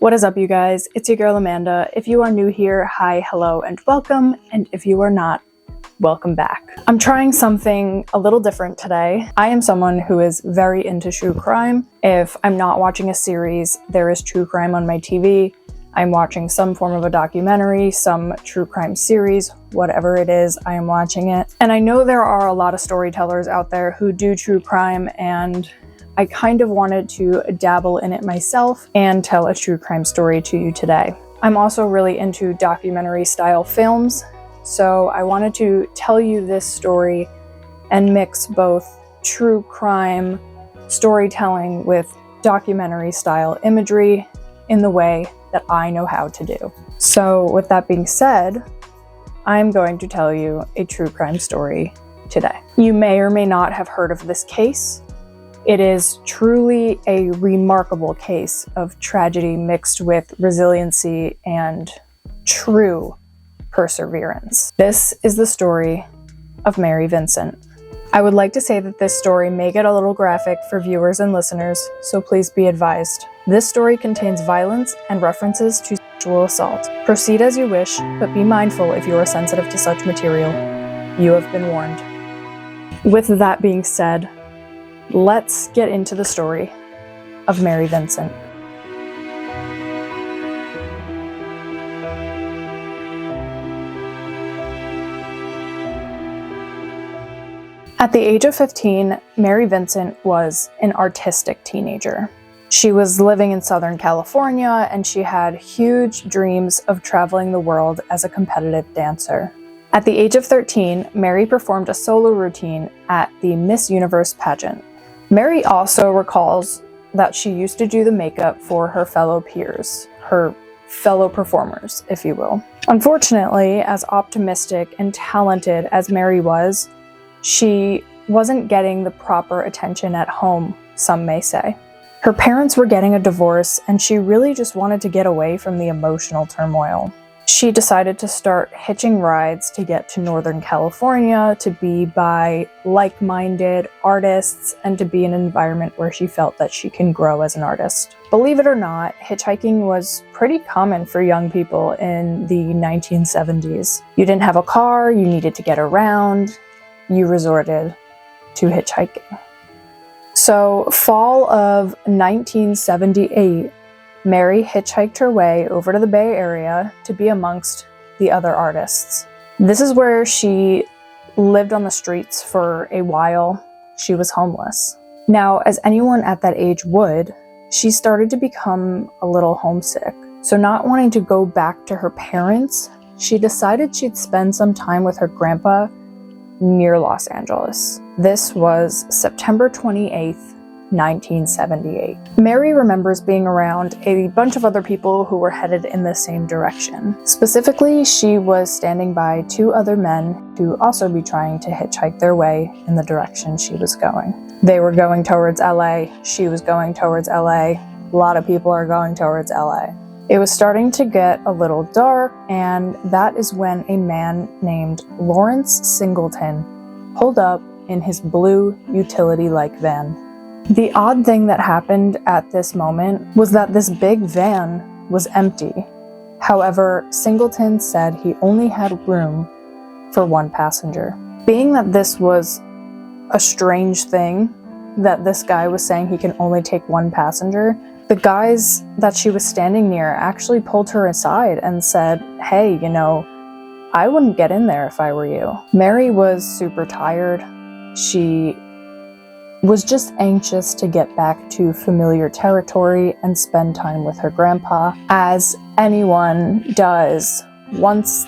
What is up, you guys? It's your girl Amanda. If you are new here, hi, hello, and welcome. And if you are not, welcome back. I'm trying something a little different today. I am someone who is very into true crime. If I'm not watching a series, there is true crime on my TV. I'm watching some form of a documentary, some true crime series, whatever it is, I am watching it. And I know there are a lot of storytellers out there who do true crime, and I kind of wanted to dabble in it myself and tell a true crime story to you today. I'm also really into documentary style films, so I wanted to tell you this story and mix both true crime storytelling with documentary style imagery in the way that I know how to do. So with that being said, I'm going to tell you a true crime story today. You may or may not have heard of this case. It is truly a remarkable case of tragedy mixed with resiliency and true perseverance. This is the story of Mary Vincent. I would like to say that this story may get a little graphic for viewers and listeners, so please be advised. This story contains violence and references to sexual assault. Proceed as you wish, but be mindful if you are sensitive to such material. You have been warned. With that being said, let's get into the story of Mary Vincent. At the age of 15, Mary Vincent was an artistic teenager. She was living in Southern California, and she had huge dreams of traveling the world as a competitive dancer. At the age of 13, Mary performed a solo routine at the Miss Universe pageant. Mary also recalls that she used to do the makeup for her fellow peers, her fellow performers, if you will. Unfortunately, as optimistic and talented as Mary was, she wasn't getting the proper attention at home, some may say. Her parents were getting a divorce, and she really just wanted to get away from the emotional turmoil. She decided to start hitching rides to get to Northern California, to be by like-minded artists, and to be in an environment where she felt that she can grow as an artist. Believe it or not, hitchhiking was pretty common for young people in the 1970s. You didn't have a car, you needed to get around, you resorted to hitchhiking. So, fall of 1978, Mary hitchhiked her way over to the Bay Area to be amongst the other artists. This is where she lived on the streets for a while. She was homeless. Now, as anyone at that age would, she started to become a little homesick. So not wanting to go back to her parents, she decided she'd spend some time with her grandpa near Los Angeles. This was September 28th, 1978. Mary remembers being around a bunch of other people who were headed in the same direction. Specifically, she was standing by two other men to also be trying to hitchhike their way in the direction she was going. They were going towards LA, she was going towards LA, a lot of people are going towards LA. It was starting to get a little dark, and that is when a man named Lawrence Singleton pulled up in his blue utility-like van. The odd thing that happened at this moment was that this big van was empty. However, Singleton said he only had room for one passenger. Being that this was a strange thing, that this guy was saying he can only take one passenger, the guys that she was standing near actually pulled her aside and said, "Hey, I wouldn't get in there if I were you." Mary was super tired. She was just anxious to get back to familiar territory and spend time with her grandpa, as anyone does. Once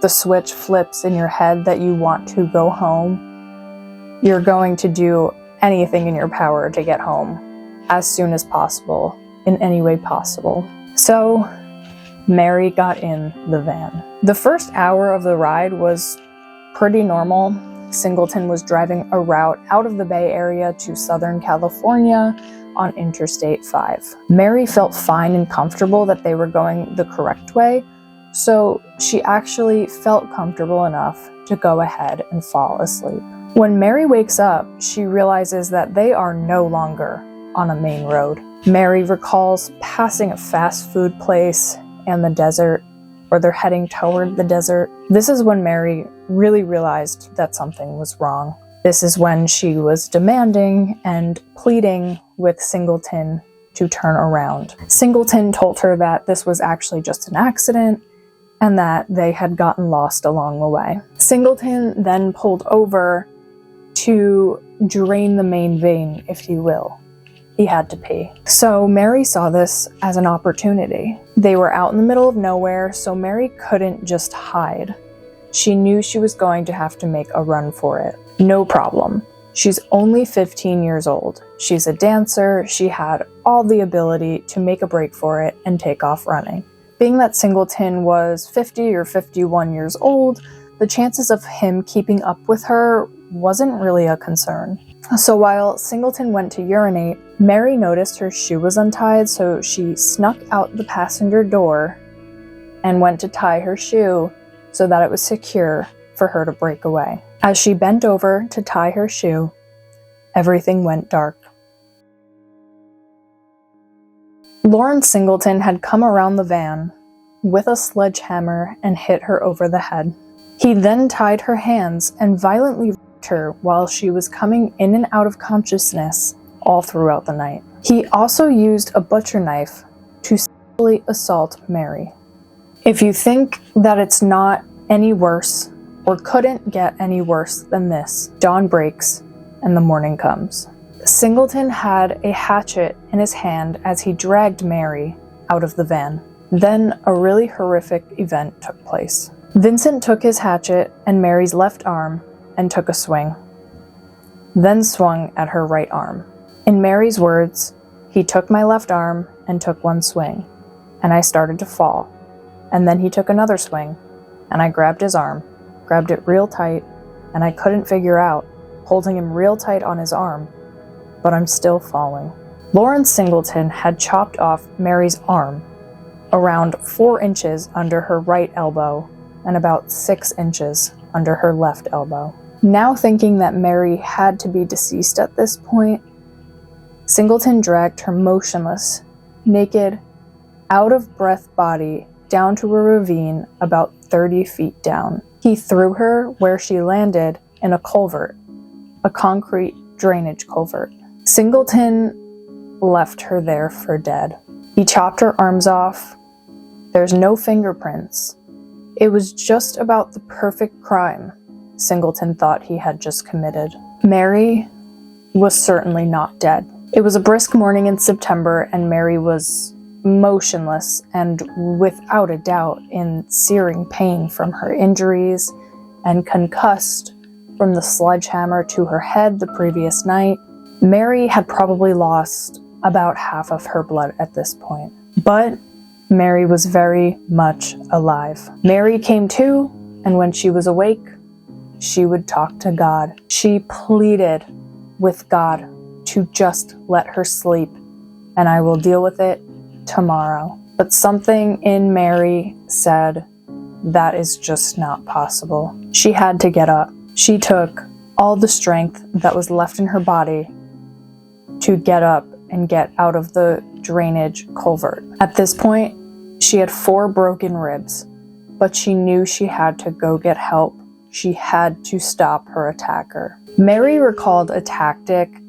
the switch flips in your head that you want to go home, you're going to do anything in your power to get home as soon as possible, in any way possible. So, Mary got in the van. The first hour of the ride was pretty normal. Singleton was driving a route out of the Bay Area to Southern California on Interstate 5. Mary felt fine and comfortable that they were going the correct way, so she actually felt comfortable enough to go ahead and fall asleep. When Mary wakes up, she realizes that they are no longer on a main road. Mary recalls passing a fast food place and the desert, or they're heading toward the desert. This is when Mary really realized that something was wrong. This is when she was demanding and pleading with Singleton to turn around. Singleton told her that this was actually just an accident and that they had gotten lost along the way. Singleton then pulled over to drain the main vein, if you will. He had to pee. So Mary saw this as an opportunity. They were out in the middle of nowhere, so Mary couldn't just hide. She knew she was going to have to make a run for it. No problem. She's only 15 years old. She's a dancer. She had all the ability to make a break for it and take off running. Being that Singleton was 50 or 51 years old, the chances of him keeping up with her wasn't really a concern. So while Singleton went to urinate, Mary noticed her shoe was untied, so she snuck out the passenger door and went to tie her shoe so that it was secure for her to break away. As she bent over to tie her shoe, everything went dark. Lawrence Singleton had come around the van with a sledgehammer and hit her over the head. He then tied her hands and violently raped her while she was coming in and out of consciousness all throughout the night. He also used a butcher knife to sexually assault Mary. If you think that it's not any worse or couldn't get any worse than this, dawn breaks and the morning comes. Singleton had a hatchet in his hand as he dragged Mary out of the van. Then a really horrific event took place. Vincent took his hatchet and Mary's left arm and took a swing, then swung at her right arm. In Mary's words, "He took my left arm and took one swing, and I started to fall. And then he took another swing, and I grabbed his arm, grabbed it real tight, and I couldn't figure out, holding him real tight on his arm, but I'm still falling." Lawrence Singleton had chopped off Mary's arm around 4 inches under her right elbow and about 6 inches under her left elbow. Now thinking that Mary had to be deceased at this point, Singleton dragged her motionless, naked, out-of-breath body down to a ravine about 30 feet down. He threw her where she landed in a culvert, a concrete drainage culvert. Singleton left her there for dead. He chopped her arms off. There's no fingerprints. It was just about the perfect crime Singleton thought he had just committed. Mary was certainly not dead. It was a brisk morning in September, and Mary was motionless and without a doubt in searing pain from her injuries and concussed from the sledgehammer to her head the previous night. Mary had probably lost about half of her blood at this point. But Mary was very much alive. Mary came to, and when she was awake, she would talk to God. She pleaded with God to just let her sleep, and I will deal with it tomorrow. But something in Mary said, that is just not possible. She had to get up. She took all the strength that was left in her body to get up and get out of the drainage culvert. At this point, she had 4 broken ribs, but she knew she had to go get help. She had to stop her attacker. Mary recalled a tactic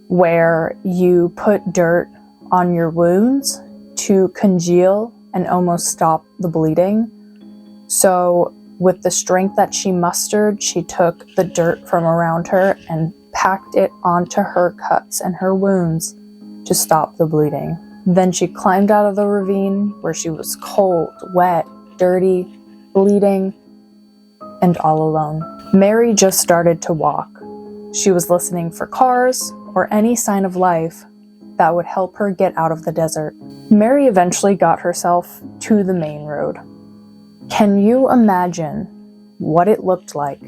where you put dirt on your wounds to congeal and almost stop the bleeding. So with the strength that she mustered, she took the dirt from around her and packed it onto her cuts and her wounds to stop the bleeding. Then she climbed out of the ravine where she was cold, wet, dirty, bleeding, and all alone. Mary just started to walk. She was listening for cars or any sign of life that would help her get out of the desert. Mary eventually got herself to the main road. Can you imagine what it looked like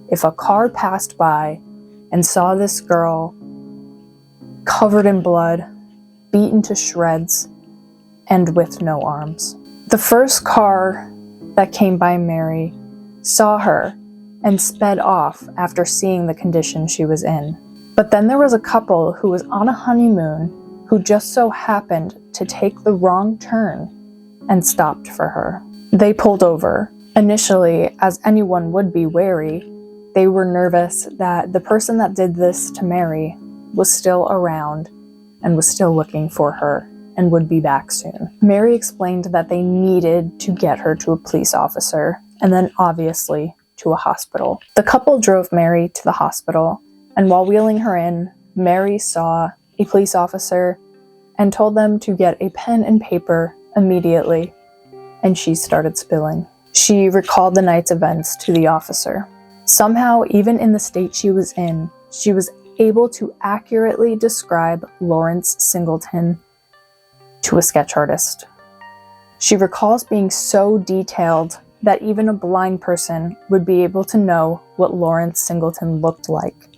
if a car passed by and saw this girl covered in blood, beaten to shreds, and with no arms? The first car that came by Mary saw her and sped off after seeing the condition she was in. But then there was a couple who was on a honeymoon who just so happened to take the wrong turn and stopped for her. They pulled over. Initially, as anyone would be wary, they were nervous that the person that did this to Mary was still around and was still looking for her and would be back soon. Mary explained that they needed to get her to a police officer and then obviously to a hospital. The couple drove Mary to the hospital, and while wheeling her in, Mary saw a police officer and told them to get a pen and paper immediately, and she started spilling. She recalled the night's events to the officer. Somehow, even in the state she was in, she was able to accurately describe Lawrence Singleton to a sketch artist. She recalls being so detailed that even a blind person would be able to know what Lawrence Singleton looked like.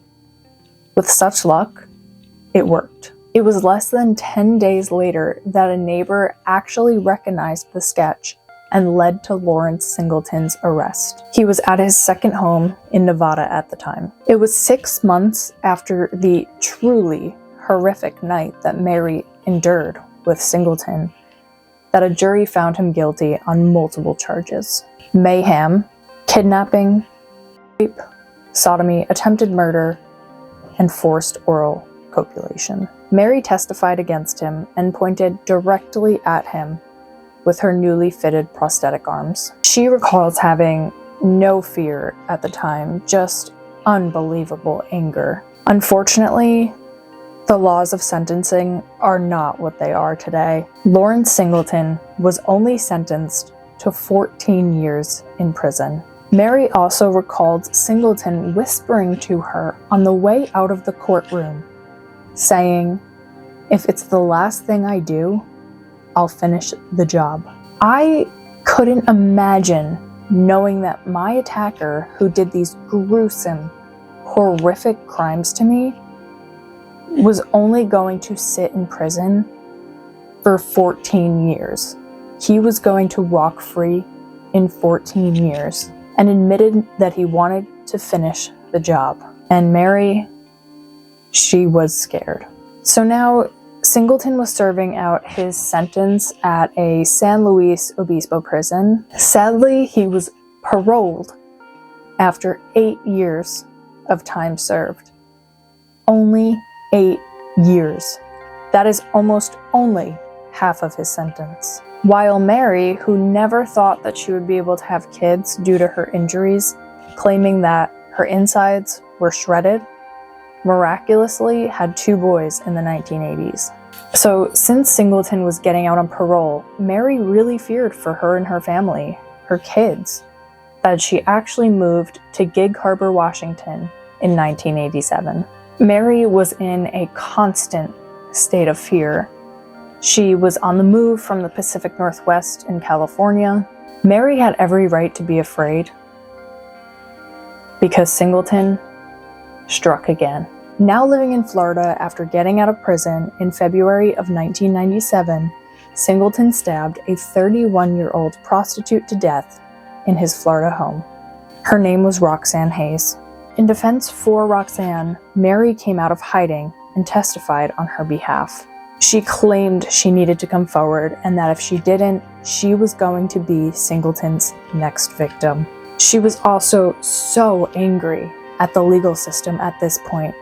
With such luck, it worked. It was less than 10 days later that a neighbor actually recognized the sketch and led to Lawrence Singleton's arrest. He was at his second home in Nevada at the time. It was 6 months after the truly horrific night that Mary endured with Singleton that a jury found him guilty on multiple charges: mayhem, kidnapping, rape, sodomy, attempted murder, and forced oral copulation. Mary testified against him and pointed directly at him with her newly fitted prosthetic arms. She recalls having no fear at the time, just unbelievable anger. Unfortunately, the laws of sentencing are not what they are today. Lawrence Singleton was only sentenced to 14 years in prison. Mary also recalled Singleton whispering to her on the way out of the courtroom, saying, "If it's the last thing I do, I'll finish the job." I couldn't imagine knowing that my attacker, who did these gruesome, horrific crimes to me, was only going to sit in prison for 14 years. He was going to walk free in 14 years and admitted that he wanted to finish the job. And Mary, she was scared. So now Singleton was serving out his sentence at a San Luis Obispo prison. Sadly, he was paroled after 8 years of time served. Only 8 years. That is almost only half of his sentence. While Mary, who never thought that she would be able to have kids due to her injuries, claiming that her insides were shredded, miraculously had 2 boys in the 1980s. So since Singleton was getting out on parole, Mary really feared for her and her family, her kids, that she actually moved to Gig Harbor, Washington in 1987. Mary was in a constant state of fear. She was on the move from the Pacific Northwest in California. Mary had every right to be afraid because Singleton struck again. Now living in Florida after getting out of prison in February of 1997, Singleton stabbed a 31-year-old prostitute to death in his Florida home. Her name was Roxanne Hayes. In defense for Roxanne, Mary came out of hiding and testified on her behalf. She claimed she needed to come forward and that if she didn't, she was going to be Singleton's next victim. She was also so angry at the legal system at this point,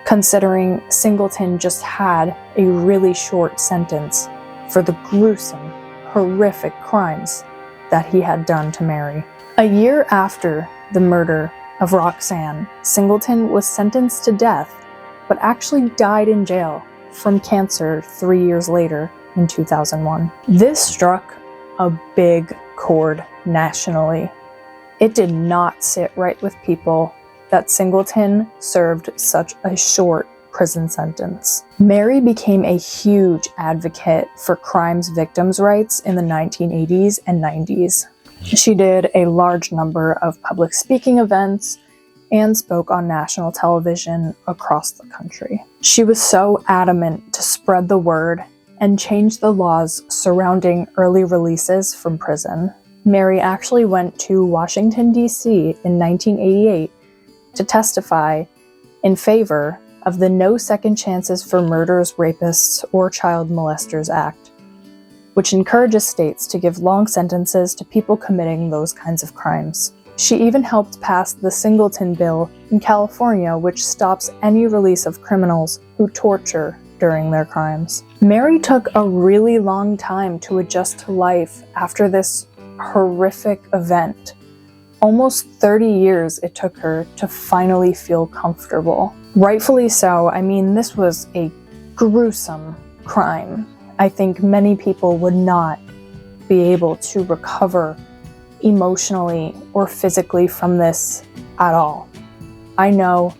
considering Singleton just had a really short sentence for the gruesome, horrific crimes that he had done to Mary. A year after the murder of Roxanne, Singleton was sentenced to death, but actually died in jail from cancer 3 years later in 2001. This struck a big chord nationally. It did not sit right with people that Singleton served such a short prison sentence. Mary became a huge advocate for crimes victims' rights in the 1980s and 90s. She did a large number of public speaking events and spoke on national television across the country. She was so adamant to spread the word and change the laws surrounding early releases from prison. Mary actually went to Washington, D.C. in 1988 to testify in favor of the No Second Chances for Murderers, Rapists, or Child Molesters Act, which encourages states to give long sentences to people committing those kinds of crimes. She even helped pass the Singleton Bill in California, which stops any release of criminals who torture during their crimes. Mary took a really long time to adjust to life after this horrific event. Almost 30 years it took her to finally feel comfortable. Rightfully so. I mean, this was a gruesome crime. I think many people would not be able to recover emotionally or physically from this at all. I know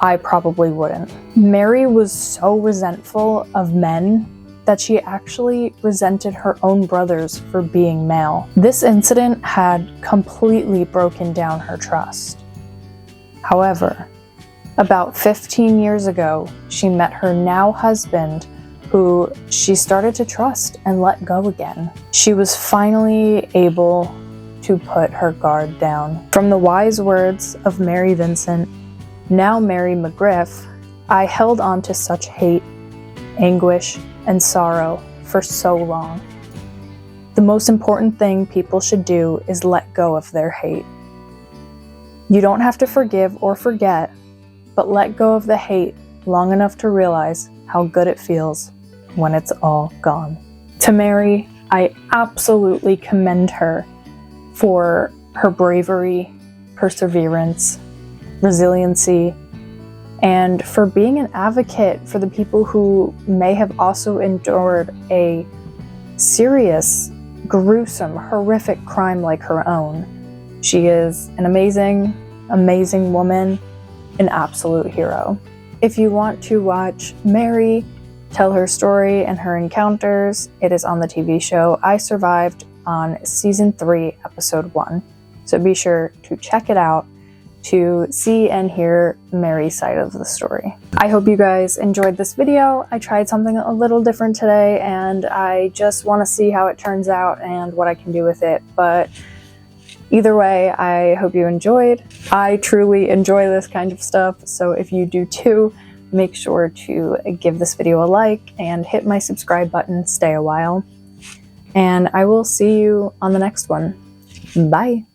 I probably wouldn't. Mary was so resentful of men that she actually resented her own brothers for being male. This incident had completely broken down her trust. However, about 15 years ago, she met her now husband, who she started to trust and let go again. She was finally able to put her guard down. From the wise words of Mary Vincent, now Mary McGriff, I held on to such hate, anguish, and sorrow for so long. The most important thing people should do is let go of their hate. You don't have to forgive or forget, but let go of the hate long enough to realize how good it feels when it's all gone. To Mary, I absolutely commend her for her bravery, perseverance, resiliency, and for being an advocate for the people who may have also endured a serious, gruesome, horrific crime like her own. She is an amazing, amazing woman, an absolute hero. If you want to watch Mary tell her story and her encounters, it is on the TV show I Survived on Season 3, Episode 1. So be sure to check it out to see and hear Mary's side of the story. I hope you guys enjoyed this video. I tried something a little different today, and I just want to see how it turns out and what I can do with it. But either way, I hope you enjoyed. I truly enjoy this kind of stuff, so if you do too, make sure to give this video a like and hit my subscribe button. Stay a while. And I will see you on the next one. Bye.